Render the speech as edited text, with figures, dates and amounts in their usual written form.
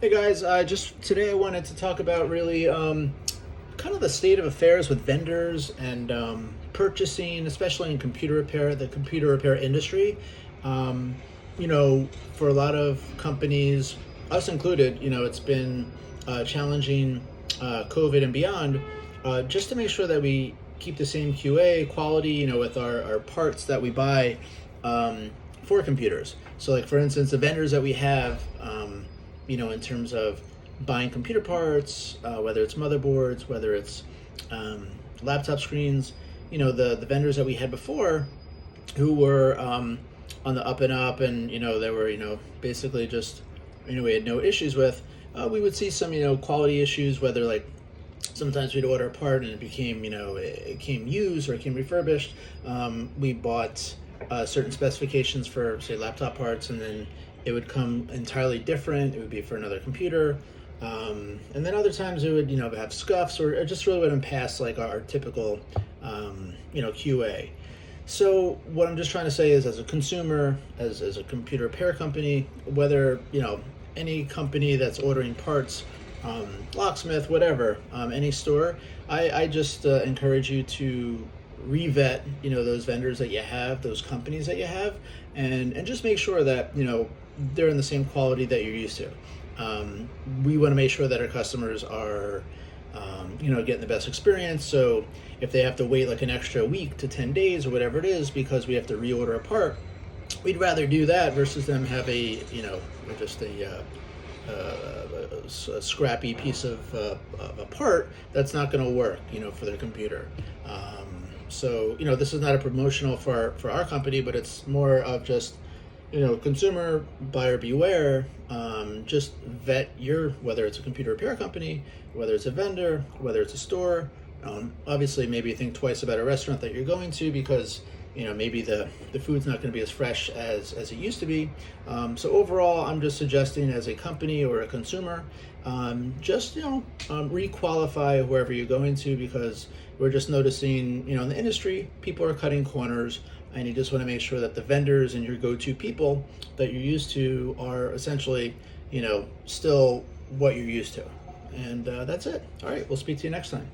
Hey guys, just today I wanted to talk about really kind of the state of affairs with vendors and purchasing, especially in computer repair, the computer repair industry. Um, for a lot of companies, us included, it's been challenging COVID and beyond, just to make sure that we keep the same QA quality, with our parts that we buy for computers. So, like for instance, the vendors that we have. In terms of buying computer parts, whether it's motherboards, whether it's laptop screens, the vendors that we had before who were on the up and up and, they were, basically just, we had no issues with, we would see some, quality issues, whether like sometimes we'd order a part and it became, it came used or it came refurbished. We bought certain specifications for, say, laptop parts, and then it would come entirely different. It would be for another computer. And then other times it would, have scuffs or it just really wouldn't pass like our typical, QA. So what I'm just trying to say is, as a consumer, as a computer repair company, whether, any company that's ordering parts, locksmith, whatever, any store, I just encourage you to revet, those vendors that you have, those companies that you have, and just make sure that, they're in the same quality that you're used to. We want to make sure that our customers are, getting the best experience. So if they have to wait like an extra week to 10 days or whatever it is because we have to reorder a part, we'd rather do that versus them have just a scrappy piece of a part that's not going to work, for their computer. So this is not a promotional for our company, but it's more of just, consumer buyer beware. Just vet whether it's a computer repair company, whether it's a vendor, whether it's a store. Obviously, maybe think twice about a restaurant that you're going to because maybe the food's not going to be as fresh as it used to be. So overall, I'm just suggesting, as a company or a consumer, just re-qualify wherever you're going to, because we're just noticing, in the industry, people are cutting corners, and you just want to make sure that the vendors and your go-to people that you're used to are essentially, still what you're used to. And that's it. All right, we'll speak to you next time.